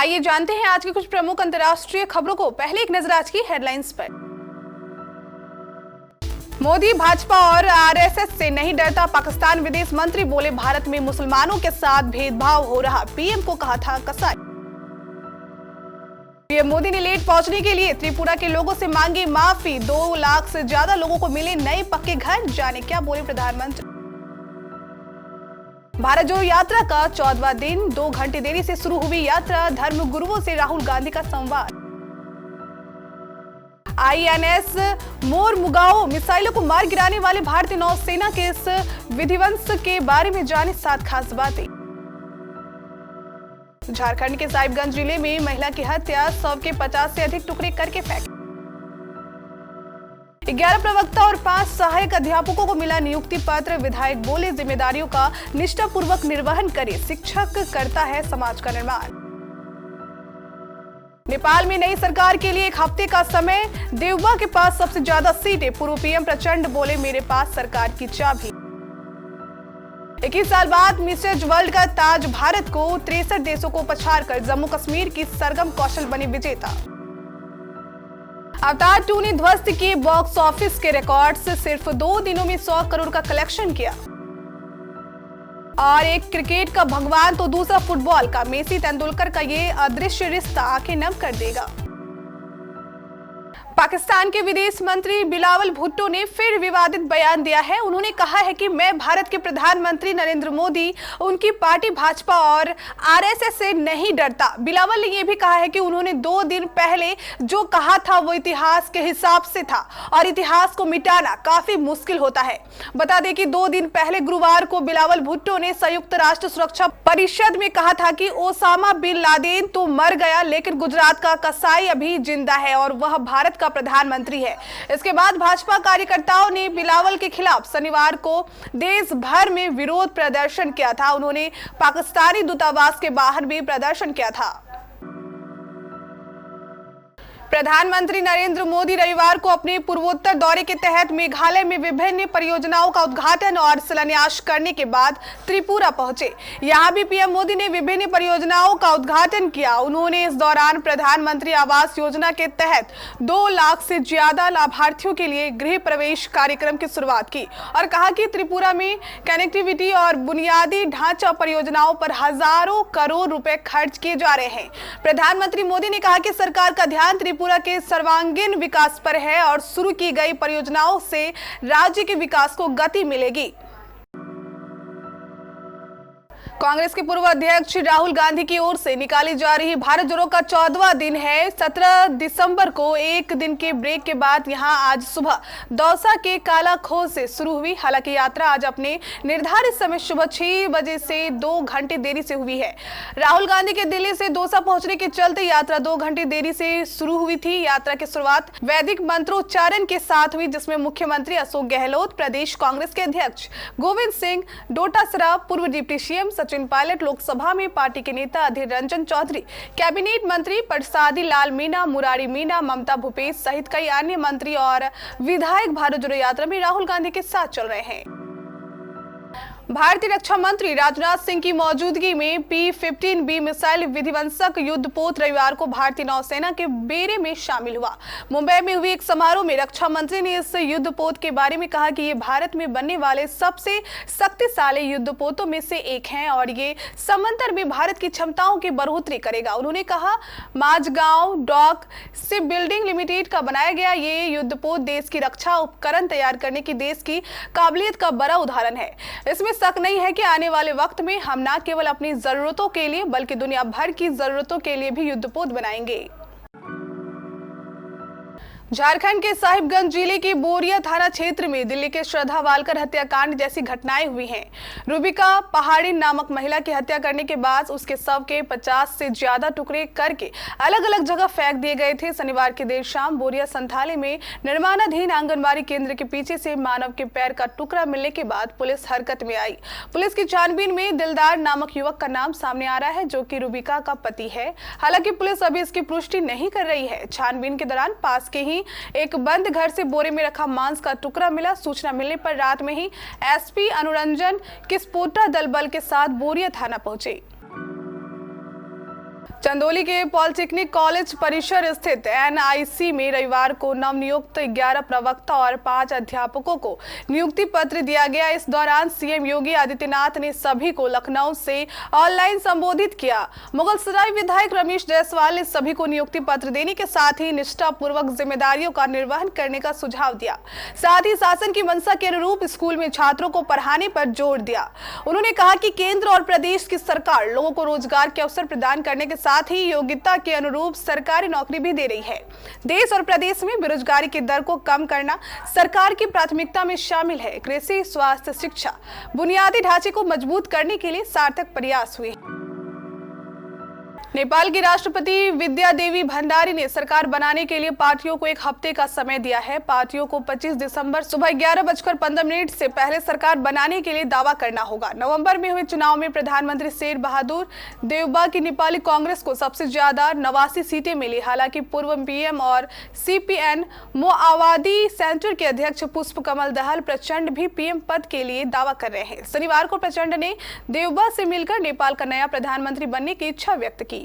आइए जानते हैं आज की कुछ प्रमुख अंतर्राष्ट्रीय खबरों को। पहले एक नजर आज की हेडलाइंस पर। मोदी भाजपा और आरएसएस से नहीं डरता, पाकिस्तान विदेश मंत्री बोले भारत में मुसलमानों के साथ भेदभाव हो रहा, पीएम को कहा था कसाई। पीएम मोदी ने लेट पहुंचने के लिए त्रिपुरा के लोगों से मांगी माफी, 2 लाख से ज्यादा लोगों को मिले नए पक्के घर, जाने क्या बोले प्रधानमंत्री। भारत जोड़ो यात्रा का 14वां दिन, 2 घंटे देरी से शुरू हुई यात्रा, धर्म गुरुओं से राहुल गांधी का संवाद। आईएनएस मोरमुगाओ मिसाइलों को मार गिराने वाले भारतीय नौसेना के इस विध्वंस के बारे में जाने 7 खास बातें। झारखंड के साहिबगंज जिले में महिला की हत्या, शव के 50 से अधिक टुकड़े करके फेंक। 11 प्रवक्ता और 5 सहायक अध्यापकों को मिला नियुक्ति पत्र, विधायक बोले जिम्मेदारियों का निष्ठापूर्वक निर्वहन करे, शिक्षक करता है समाज का निर्माण। नेपाल में नई सरकार के लिए 1 हफ्ते का समय, देवबा के पास सबसे ज्यादा सीटें, पूर्व पीएम प्रचंड बोले मेरे पास सरकार की चाबी। 21 साल बाद मिसेज वर्ल्ड का ताज भारत को, 63 देशों को पछाड़ कर जम्मू कश्मीर की सरगम कौशल बनी विजेता। अवतार 2 ने ध्वस्त किए बॉक्स ऑफिस के रिकॉर्ड्स, सिर्फ 2 दिनों में 100 करोड़ का कलेक्शन किया। और एक क्रिकेट का भगवान तो दूसरा फुटबॉल का, मेसी तेंदुलकर का ये अदृश्य रिश्ता आंखें नम कर देगा। पाकिस्तान के विदेश मंत्री बिलावल भुट्टो ने फिर विवादित बयान दिया है। उन्होंने कहा है कि मैं भारत के प्रधानमंत्री नरेंद्र मोदी, उनकी पार्टी भाजपा और आरएसएस से नहीं डरता। बिलावल ने यह भी कहा है कि उन्होंने 2 दिन पहले जो कहा था वो इतिहास के हिसाब से था और इतिहास को मिटाना काफी मुश्किल होता है। बता दें कि 2 दिन पहले गुरुवार को बिलावल भुट्टो ने संयुक्त राष्ट्र सुरक्षा परिषद में कहा था कि ओसामा बिन लादेन तो मर गया, लेकिन गुजरात का कसाई अभी जिंदा है और वह भारत का प्रधानमंत्री है। इसके बाद भाजपा कार्यकर्ताओं ने बिलावल के खिलाफ शनिवार को देश भर में विरोध प्रदर्शन किया था। उन्होंने पाकिस्तानी दूतावास के बाहर भी प्रदर्शन किया था। प्रधानमंत्री नरेंद्र मोदी रविवार को अपने पूर्वोत्तर दौरे के तहत मेघालय में विभिन्न परियोजनाओं का उद्घाटन और शिलान्यास करने के बाद त्रिपुरा पहुंचे। यहां भी पीएम मोदी ने विभिन्न परियोजनाओं का उद्घाटन किया। उन्होंने इस दौरान प्रधानमंत्री आवास योजना के तहत 2 लाख से ज्यादा लाभार्थियों के लिए गृह प्रवेश कार्यक्रम की शुरुआत की और कहा कि त्रिपुरा में कनेक्टिविटी और बुनियादी ढांचा परियोजनाओं पर हजारों करोड़ रुपए खर्च किए जा रहे हैं। प्रधानमंत्री मोदी ने कहा कि सरकार का ध्यान त्रिपुरा के सर्वांगीण विकास पर है और शुरू की गई परियोजनाओं से राज्य के विकास को गति मिलेगी। कांग्रेस के पूर्व अध्यक्ष राहुल गांधी की ओर से निकाली जा रही भारत जोड़ो का 14वां दिन है। 17 दिसंबर को 1 दिन के ब्रेक के बाद यहां आज सुबह दौसा के कालाखोह से शुरू हुई। हालांकि यात्रा आज अपने निर्धारित समय सुबह 6 बजे से 2 घंटे देरी से हुई है। राहुल गांधी के दिल्ली से दौसा पहुंचने के चलते यात्रा 2 घंटे देरी से शुरू हुई थी। यात्रा की शुरुआत वैदिक मंत्रोच्चारण के साथ हुई, जिसमें मुख्यमंत्री अशोक गहलोत, प्रदेश कांग्रेस के अध्यक्ष गोविंद सिंह डोटासरा, पूर्व डिप्टी सीएम सचिन पायलट, लोकसभा में पार्टी के नेता अधीर रंजन चौधरी, कैबिनेट मंत्री प्रसादी लाल मीणा, मुरारी मीणा, ममता भूपेश सहित कई अन्य मंत्री और विधायक भारत जोड़ो यात्रा में राहुल गांधी के साथ चल रहे हैं। भारतीय रक्षा मंत्री राजनाथ सिंह की मौजूदगी में P-15B मिसाइल विध्वंसक युद्धपोत रविवार को भारतीय नौसेना के बेड़े में शामिल हुआ। मुंबई में हुए एक समारोह में रक्षा मंत्री ने इस युद्धपोत के बारे में कहा कि ये भारत में बनने वाले सबसे शक्तिशाली युद्धपोतों में से एक हैं और ये समंदर में भारत की क्षमताओं की बढ़ोतरी करेगा। उन्होंने कहा, Mazagon dock ship building limited का बनाया गया ये युद्धपोत देश की रक्षा उपकरण तैयार करने की देश की काबिलियत का बड़ा उदाहरण है। इसमें शक नहीं है कि आने वाले वक्त में हम न केवल अपनी जरूरतों के लिए बल्कि दुनिया भर की जरूरतों के लिए भी युद्धपोत बनाएंगे। झारखंड के साहिबगंज जिले के बोरिया थाना क्षेत्र में दिल्ली के श्रद्धा वालकर हत्याकांड जैसी घटनाएं हुई हैं। रूबिका पहाड़ी नामक महिला की हत्या करने के बाद उसके शव के 50 से ज्यादा टुकड़े करके अलग अलग जगह फेंक दिए गए थे। शनिवार की देर शाम बोरिया संथाली में निर्माणाधीन आंगनबाड़ी केंद्र के पीछे से मानव के पैर का टुकड़ा मिलने के बाद पुलिस हरकत में आई। पुलिस की छानबीन में दिलदार नामक युवक का नाम सामने आ रहा है, जो कि रूबिका का पति है। हालांकि पुलिस अभी इसकी पुष्टि नहीं कर रही है। छानबीन के दौरान पास के ही एक बंद घर से बोरे में रखा मांस का टुकड़ा मिला। सूचना मिलने पर रात में ही एसपी अनुरंजन किस्पोटा दल बल के साथ बोरिया थाना पहुंचे। चंदौली के पॉलिटेक्निक कॉलेज परिसर स्थित एनआईसी में रविवार को नवनियुक्त 11 प्रवक्ता और 5 अध्यापकों को नियुक्ति पत्र दिया गया। इस दौरान सीएम योगी आदित्यनाथ ने सभी को लखनऊ से ऑनलाइन संबोधित किया। मुगलसराय विधायक रमेश जायसवाल ने सभी को नियुक्ति पत्र देने के साथ ही निष्ठापूर्वक जिम्मेदारियों का निर्वहन करने का सुझाव दिया। साथ ही शासन की मंशा के अनुरूप स्कूल में छात्रों को पढ़ाने पर जोर दिया। उन्होंने कहा कि केंद्र और प्रदेश की सरकार लोगों को रोजगार के अवसर प्रदान करने के साथ ही योग्यता के अनुरूप सरकारी नौकरी भी दे रही है। देश और प्रदेश में बेरोजगारी की दर को कम करना सरकार की प्राथमिकता में शामिल है। कृषि, स्वास्थ्य, शिक्षा, बुनियादी ढांचे को मजबूत करने के लिए सार्थक प्रयास हुए। नेपाल की राष्ट्रपति विद्या देवी भंडारी ने सरकार बनाने के लिए पार्टियों को 1 हफ्ते का समय दिया है। पार्टियों को 25 दिसंबर सुबह 11:15 से पहले सरकार बनाने के लिए दावा करना होगा। नवंबर में हुए चुनाव में प्रधानमंत्री शेर बहादुर देउबा की नेपाली कांग्रेस को सबसे ज्यादा 89 सीटें मिली। हालांकि पूर्व पीएम और सीपीएन माओवादी सेंटर के अध्यक्ष पुष्प कमल दहल प्रचंड भी पीएम पद के लिए दावा कर रहे हैं। शनिवार को प्रचंड ने देउबा से मिलकर नेपाल का नया प्रधानमंत्री बनने की इच्छा व्यक्त की।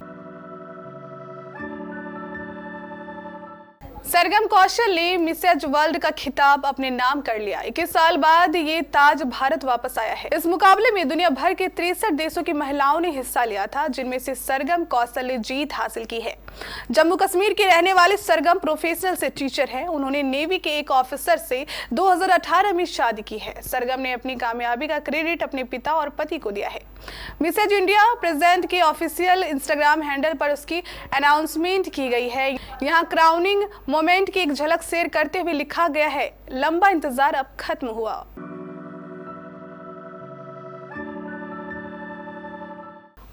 सरगम कौशल ने मिसेज वर्ल्ड का खिताब अपने नाम कर लिया। 21 साल बाद ये ताज भारत वापस आया है। इस मुकाबले में दुनिया भर के 63 देशों की महिलाओं ने हिस्सा लिया था, जिनमें से सरगम कौशल ने जीत हासिल की है। जम्मू कश्मीर के रहने वाले सरगम प्रोफेशनल से टीचर हैं। उन्होंने नेवी के एक ऑफिसर से 2018 में शादी की है। सरगम ने अपनी कामयाबी का क्रेडिट अपने पिता और पति को दिया है। मिसेज इंडिया प्रेजेंट के ऑफिशियल इंस्टाग्राम हैंडल पर उसकी अनाउंसमेंट की गई है। यहाँ क्राउनिंग मोमेंट की एक झलक शेयर करते हुए लिखा गया है, लंबा इंतजार अब खत्म हुआ।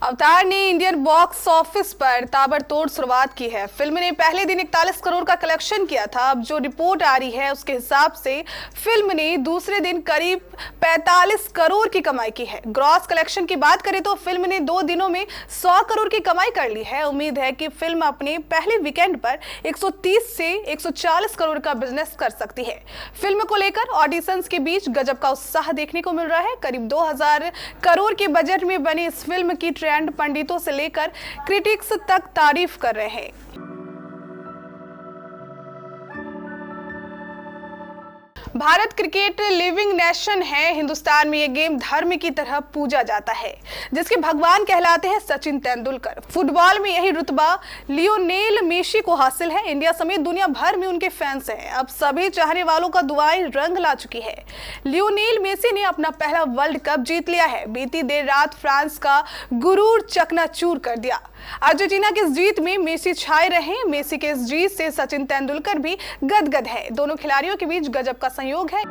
अवतार ने इंडियन बॉक्स ऑफिस पर ताबड़तोड़ शुरुआत की है। फिल्म ने पहले दिन 41 करोड़ का कलेक्शन किया था। अब जो रिपोर्ट आ रही है उसके हिसाब से फिल्म ने दूसरे दिन करीब 45 करोड़ की कमाई की है। ग्रॉस कलेक्शन की बात करें तो फिल्म ने 2 दिनों में 100 करोड़ की कमाई कर ली है। उम्मीद है कि फिल्म अपने पहले वीकेंड पर 130 से 140 करोड़ का बिजनेस कर सकती है। फिल्म को लेकर ऑडिशंस के बीच गजब का उत्साह देखने को मिल रहा है। करीब 2000 करोड़ के बजट में बनी इस फिल्म की पंडितों से लेकर क्रिटिक्स तक तारीफ कर रहे हैं। भारत क्रिकेट लिविंग नेशन है। हिंदुस्तान में ये गेम धर्म की तरह पूजा जाता है, जिसके भगवान कहलाते हैं सचिन तेंदुलकर। फुटबॉल में यही रुतबा लियोनेल मेसी को हासिल है। इंडिया समेत दुनिया भर में उनके फैंस हैं। अब सभी चाहने वालों का दुआएं रंग ला चुकी है। लियोनेल मेसी ने अपना पहला वर्ल्ड कप जीत लिया है। बीती देर रात फ्रांस का गुरूर चकनाचूर कर दिया। अर्जेंटीना की इस जीत में मेसी छाए रहे। मेसी के इस जीत से सचिन तेंदुलकर भी गदगद है। दोनों खिलाड़ियों के बीच गजब का संयोग है।